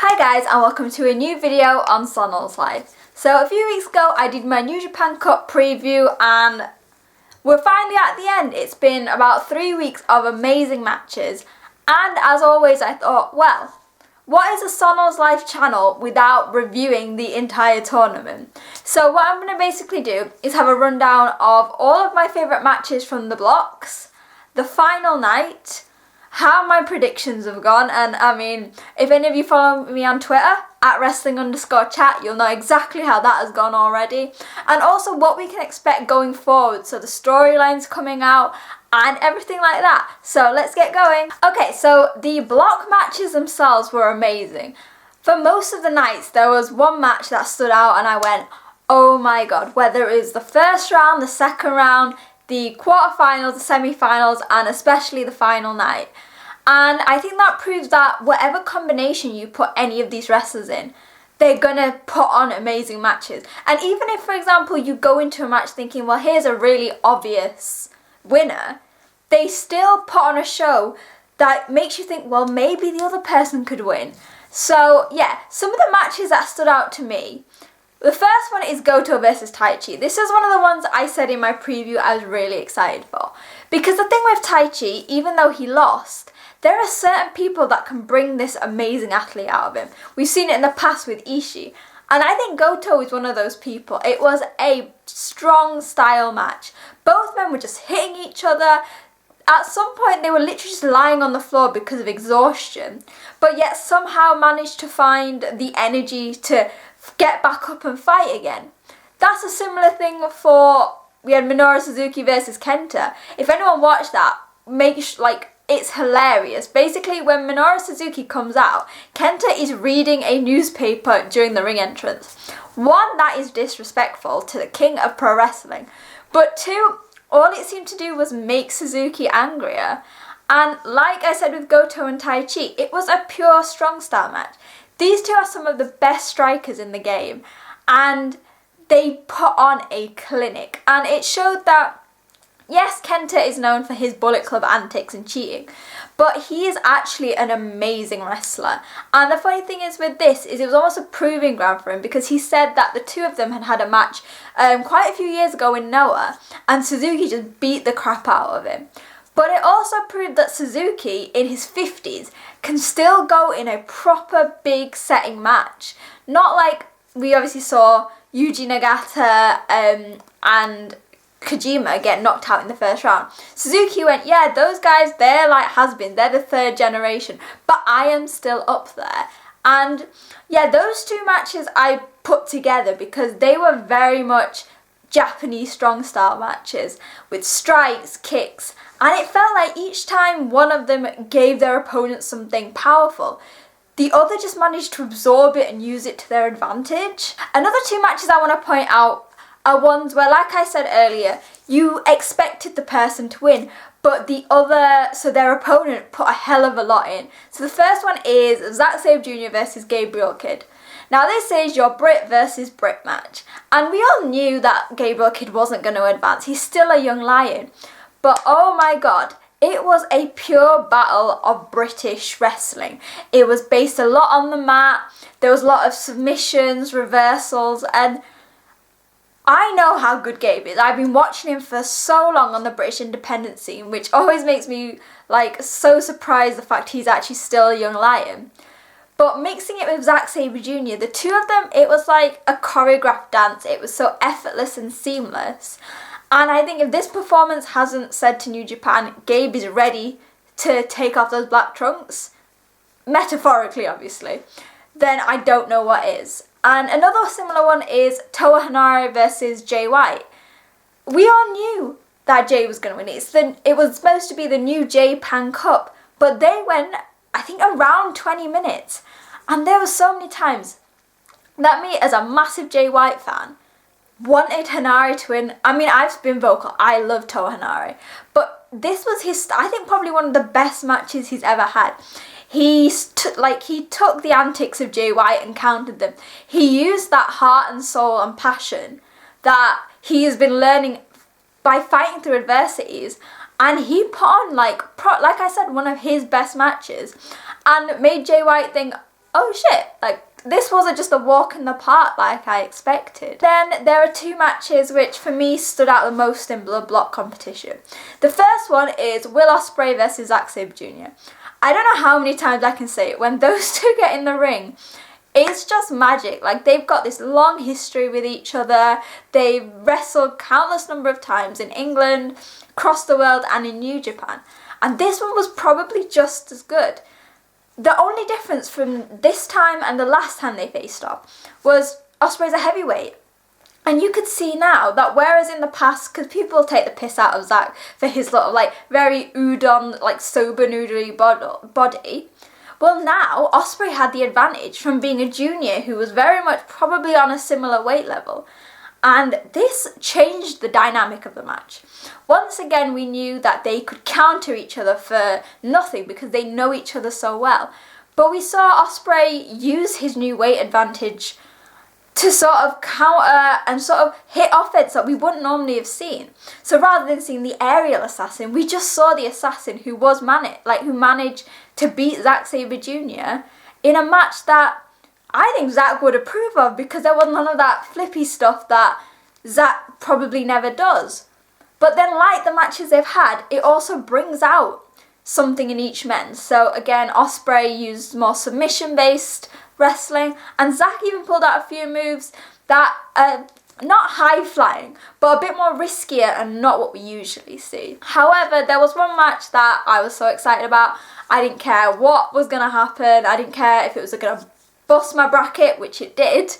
Hi guys, and welcome to a new video on Sonal's Life. So a few weeks ago I did my New Japan Cup preview and we're finally at the end. It's been about 3 weeks of amazing matches, and as always I thought, well, what is a Sonal's Life channel without reviewing the entire tournament? So what I'm going to basically do is have a rundown of all of my favourite matches from the blocks, the final night, how my predictions have gone, and I mean, if any of you follow me on Twitter, at wrestling_chat, you'll know exactly how that has gone already, and also what we can expect going forward, so the storylines coming out, and everything like that. So let's get going. Okay, so the block matches themselves were amazing. For most of the nights, there was one match that stood out and I went, oh my god, whether it was the first round, the second round, the quarterfinals, the semi-finals, and especially the final night. And I think that proves that whatever combination you put any of these wrestlers in, they're gonna put on amazing matches. And even if, for example, you go into a match thinking, well, here's a really obvious winner, they still put on a show that makes you think, well, maybe the other person could win. So yeah, some of the matches that stood out to me, the first one is Goto versus Tai Chi. This is one of the ones I said in my preview I was really excited for. Because the thing with Tai Chi, even though he lost, there are certain people that can bring this amazing athlete out of him. We've seen it in the past with Ishii. And I think Goto is one of those people. It was a strong style match. Both men were just hitting each other. At some point they were literally just lying on the floor because of exhaustion. But yet somehow managed to find the energy to get back up and fight again. That's a similar thing for, we had Minora Suzuki versus Kenta. If anyone watched that, it's hilarious. Basically, when Minora Suzuki comes out, Kenta is reading a newspaper during the ring entrance. One, that is disrespectful to the king of pro wrestling. But two, all it seemed to do was make Suzuki angrier. And like I said with Goto and Tai Chi, it was a pure strong style match. These two are some of the best strikers in the game, and they put on a clinic. And it showed that, yes, Kenta is known for his Bullet Club antics and cheating, but he is actually an amazing wrestler. And the funny thing is with this, is it was almost a proving ground for him, because he said that the two of them had had a match quite a few years ago in Noah, and Suzuki just beat the crap out of him. But it also proved that Suzuki, in his 50s, can still go in a proper big setting match. Not like we obviously saw Yuji Nagata and Kojima get knocked out in the first round. Suzuki went, yeah, those guys, they're like has-been, they're the third generation, but I am still up there. And yeah, those two matches I put together because they were very much Japanese strong style matches with strikes, kicks, and it felt like each time one of them gave their opponent something powerful, the other just managed to absorb it and use it to their advantage. Another two matches I want to point out are ones where, like I said earlier, you expected the person to win, but their opponent put a hell of a lot in. So the first one is Zack Sabre Jr. versus Gabriel Kidd. Now this is your Brit versus Brit match, and we all knew that Gabriel Kidd wasn't going to advance. He's still a young lion, but oh my god, it was a pure battle of British wrestling. It was based a lot on the mat, there was a lot of submissions, reversals, and I know how good Gabe is. I've been watching him for so long on the British independent scene, which always makes me so surprised the fact he's actually still a young lion. But mixing it with Zack Sabre Jr., the two of them, it was like a choreographed dance. It was so effortless and seamless. And I think if this performance hasn't said to New Japan, Gabe is ready to take off those black trunks, metaphorically obviously, then I don't know what is. And another similar one is Toa Henare versus Jay White. We all knew that Jay was going to win. It was supposed to be the new Japan Cup, but they went, I think, around 20 minutes. And there were so many times that me, as a massive Jay White fan, wanted Henare to win. I mean, I've been vocal. I love Toa Henare. But this was I think, probably one of the best matches he's ever had. He took the antics of Jay White and countered them. He used that heart and soul and passion that he has been learning by fighting through adversities, and he put on like I said, one of his best matches, and made Jay White think, oh shit, like this wasn't just a walk in the park like I expected. Then there are two matches which for me stood out the most in the block competition. The first one is Will Ospreay versus Zack Sabre Jr. I don't know how many times I can say it, when those two get in the ring, it's just magic. Like, they've got this long history with each other. They've wrestled countless number of times in England, across the world, and in New Japan. And this one was probably just as good. The only difference from this time and the last time they faced off was Ospreay's a heavyweight. And you could see now that whereas in the past, because people take the piss out of Zack for his little, like, very udon, like, soba noodly body, well, now Ospreay had the advantage from being a junior who was very much probably on a similar weight level. And this changed the dynamic of the match. Once again, we knew that they could counter each other for nothing because they know each other so well. But we saw Ospreay use his new weight advantage to sort of counter and sort of hit offense that we wouldn't normally have seen. So rather than seeing the aerial assassin, we just saw the assassin who was who managed to beat Zack Sabre Jr. in a match that I think Zack would approve of, because there was none of that flippy stuff that Zack probably never does. But then, like the matches they've had, it also brings out something in each man. So again, Ospreay used more submission-based wrestling, and Zack even pulled out a few moves that are not high-flying, but a bit more riskier and not what we usually see. However, there was one match that I was so excited about. I didn't care what was going to happen. I didn't care if it was going to bust my bracket, which it did.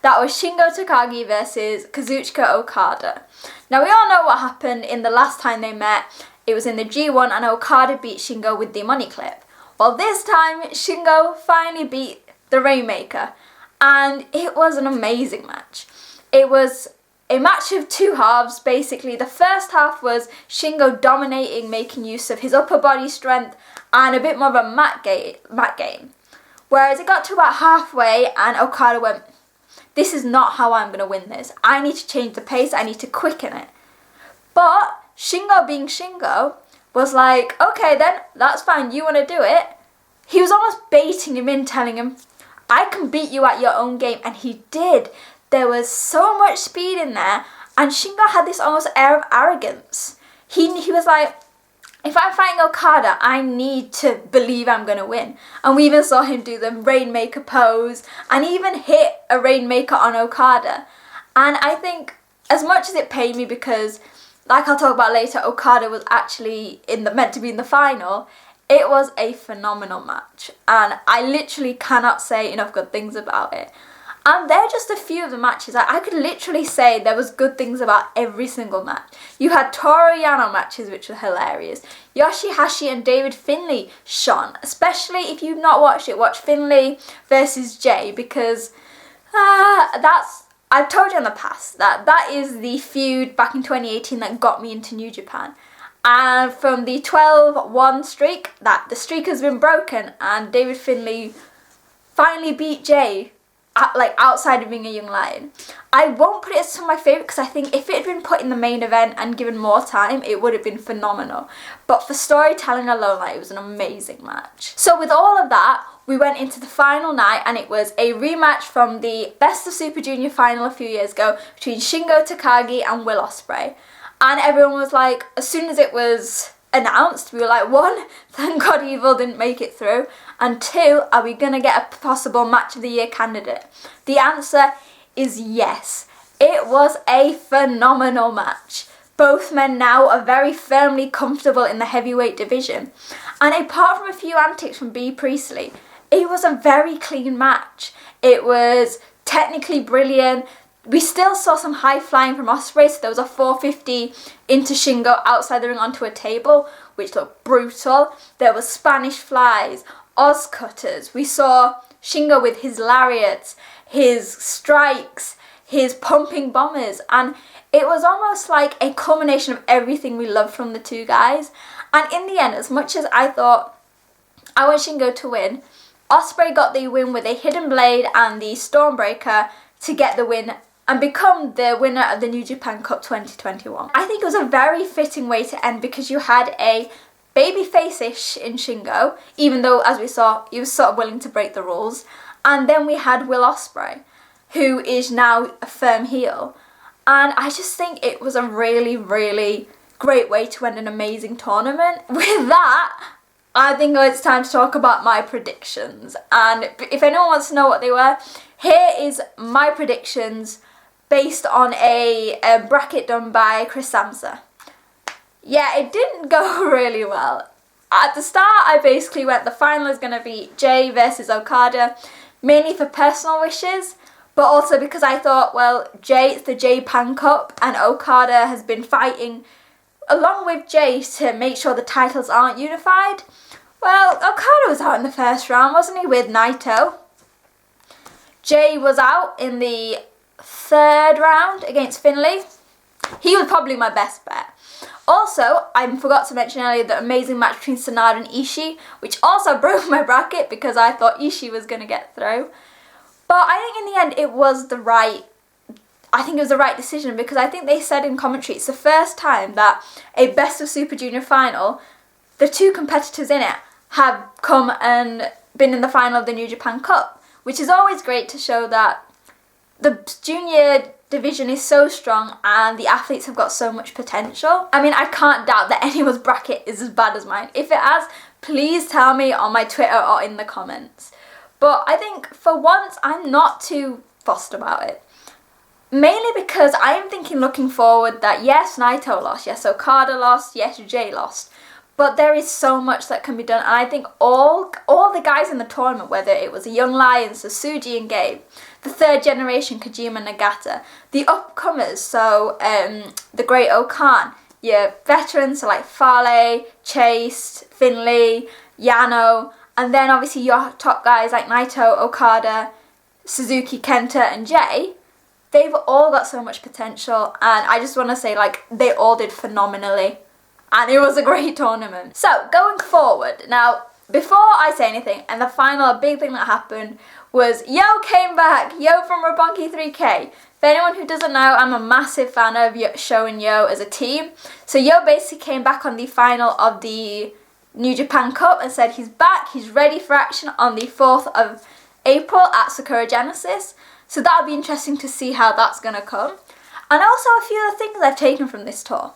That was Shingo Takagi versus Kazuchika Okada. Now, we all know what happened in the last time they met. It was in the G1 and Okada beat Shingo with the money clip. Well, this time Shingo finally beat the Rainmaker, and it was an amazing match. It was a match of two halves, basically. The first half was Shingo dominating, making use of his upper body strength and a bit more of a mat game. Whereas it got to about halfway and Okada went, this is not how I'm going to win this. I need to change the pace. I need to quicken it. But Shingo, being Shingo, was like, okay then, that's fine. You want to do it? He was almost baiting him in, telling him, I can beat you at your own game. And he did. There was so much speed in there. And Shingo had this almost air of arrogance. He was like, if I'm fighting Okada, I need to believe I'm going to win. And we even saw him do the Rainmaker pose and even hit a Rainmaker on Okada. And I think, as much as it pained me because, like I'll talk about later, Okada was actually meant to be in the final, it was a phenomenal match. And I literally cannot say enough good things about it. And they're just a few of the matches. I could literally say there was good things about every single match. You had Toru Yano matches, which were hilarious. Yoshihashi and David Finlay shone. Especially if you've not watched it, watch Finlay versus Jay, because I've told you in the past that is the feud back in 2018 that got me into New Japan. And from the 12-1 streak, the streak has been broken, and David Finlay finally beat Jay, outside of being a young lion. I won't put it as my favourite because I think if it had been put in the main event and given more time, it would have been phenomenal. But for storytelling alone, it was an amazing match. So with all of that, we went into the final night, and it was a rematch from the Best of Super Junior final a few years ago between Shingo Takagi and Will Ospreay. And everyone was like, as soon as it was announced, we were like, one, thank God Evil didn't make it through, and two, are we going to get a possible match of the year candidate? The answer is yes. It was a phenomenal match. Both men now are very firmly comfortable in the heavyweight division, and apart from a few antics from B. Priestley, it was a very clean match. It was technically brilliant. We still saw some high flying from Ospreay, so there was a 450 into Shingo outside the ring onto a table, which looked brutal. There was Spanish flies, Oz cutters. We saw Shingo with his lariats, his strikes, his pumping bombers, and it was almost like a culmination of everything we loved from the two guys. And in the end, as much as I thought I want Shingo to win, Ospreay got the win with a hidden blade and the Stormbreaker to get the win and become the winner of the New Japan Cup 2021. I think it was a very fitting way to end because you had a babyface-ish in Shingo, even though, as we saw, he was sort of willing to break the rules. And then we had Will Ospreay, who is now a firm heel. And I just think it was a really, really great way to end an amazing tournament. With that, I think it's time to talk about my predictions. And if anyone wants to know what they were, here is my predictions based on a bracket done by Chris Samsa. Yeah, it didn't go really well. At the start, I basically went the final is going to be Jay versus Okada, mainly for personal wishes, but also because I thought, well, it's the Japan Cup, and Okada has been fighting along with Jay to make sure the titles aren't unified. Well, Okada was out in the first round, wasn't he, with Naito? Jay was out in the third round against Finlay. He was probably my best bet. Also, I forgot to mention earlier the amazing match between Sanada and Ishii, which also broke my bracket because I thought Ishii was going to get through. But I think in the end it was the right decision, because I think they said in commentary it's the first time that a Best of Super Junior final, the two competitors in it have come and been in the final of the New Japan Cup, which is always great to show that the junior division is so strong and the athletes have got so much potential. I mean, I can't doubt that anyone's bracket is as bad as mine. If it has, please tell me on my Twitter or in the comments. But I think for once I'm not too fussed about it. Mainly because I am looking forward that yes, Naito lost, yes, Okada lost, yes, Jay lost. But there is so much that can be done, and I think all the guys in the tournament, whether it was the Young Lions, so Suji and Gabe, the third generation Kojima and Nagata, the upcomers, so the Great Okan, your veterans, so like Fale, Chase, Finlay, Yano, and then obviously your top guys like Naito, Okada, Suzuki, Kenta and Jay, they've all got so much potential, and I just want to say, like, they all did phenomenally. And it was a great tournament. So, going forward, now, before I say anything, and the final big thing that happened was Yo came back, Yo from Roppongi 3K. For anyone who doesn't know, I'm a massive fan of Sho and Yo as a team. So Yo basically came back on the final of the New Japan Cup and said he's back, he's ready for action on the 4th of April at Sakura Genesis. So that'll be interesting to see how that's going to come. And also a few other things I've taken from this tour.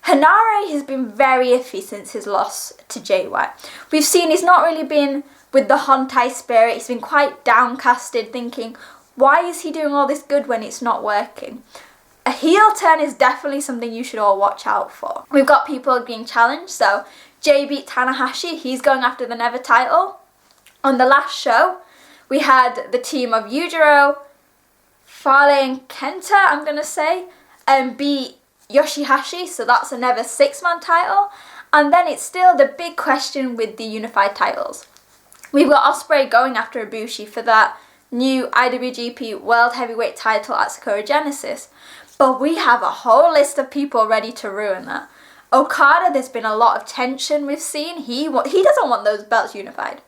Hanare has been very iffy since his loss to Jay White. We've seen he's not really been with the Hontai spirit. He's been quite downcasted, thinking, why is he doing all this good when it's not working? A heel turn is definitely something you should all watch out for. We've got people being challenged, so Jay beat Tanahashi. He's going after the Never title. On the last show, we had the team of Yujiro, Fale and Kenta, I'm going to say, beat Yoshihashi, so that's a Never 6-man title. And then it's still the big question with the unified titles. We've got Ospreay going after Ibushi for that new IWGP World Heavyweight title at Sakura Genesis. But we have a whole list of people ready to ruin that. Okada, there's been a lot of tension we've seen. He doesn't want those belts unified.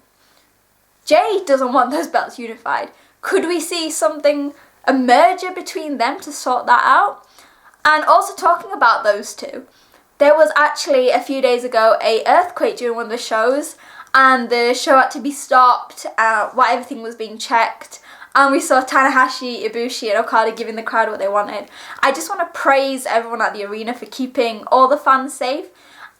Jay doesn't want those belts unified. Could we see something, a merger between them to sort that out? And also talking about those two, there was actually a few days ago a earthquake during one of the shows, and the show had to be stopped while everything was being checked, and we saw Tanahashi, Ibushi and Okada giving the crowd what they wanted. I just want to praise everyone at the arena for keeping all the fans safe,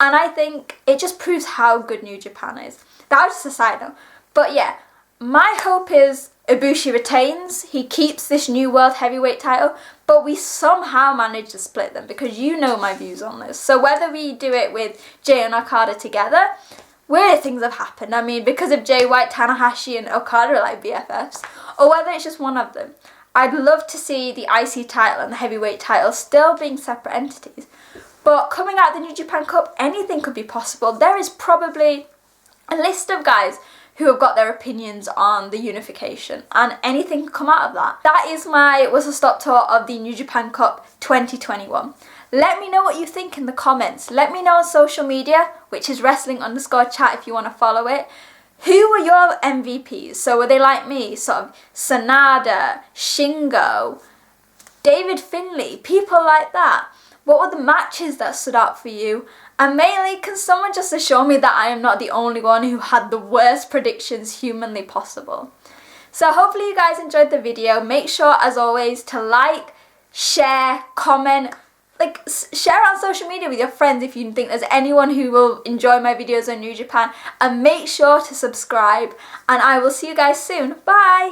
and I think it just proves how good New Japan is. That was just a side note. But yeah, my hope is Ibushi retains, he keeps this new World Heavyweight title, but we somehow manage to split them, because you know my views on this. So whether we do it with Jay and Okada together, weird things have happened. I mean, because of Jay White, Tanahashi and Okada are like BFFs, or whether it's just one of them. I'd love to see the IC title and the heavyweight title still being separate entities. But coming out of the New Japan Cup, anything could be possible. There is probably a list of guys who have got their opinions on the unification, and anything can come out of that. That is my whistle stop tour of the New Japan Cup 2021. Let me know what you think in the comments. Let me know on social media, which is wrestling_chat if you want to follow it. Who were your MVPs? So were they like me, sort of Sanada, Shingo, David Finlay, people like that? What were the matches that stood out for you? And mainly, can someone just assure me that I am not the only one who had the worst predictions humanly possible? So hopefully you guys enjoyed the video. Make sure, as always, to like, share, comment, share on social media with your friends if you think there's anyone who will enjoy my videos on New Japan. And make sure to subscribe. And I will see you guys soon. Bye!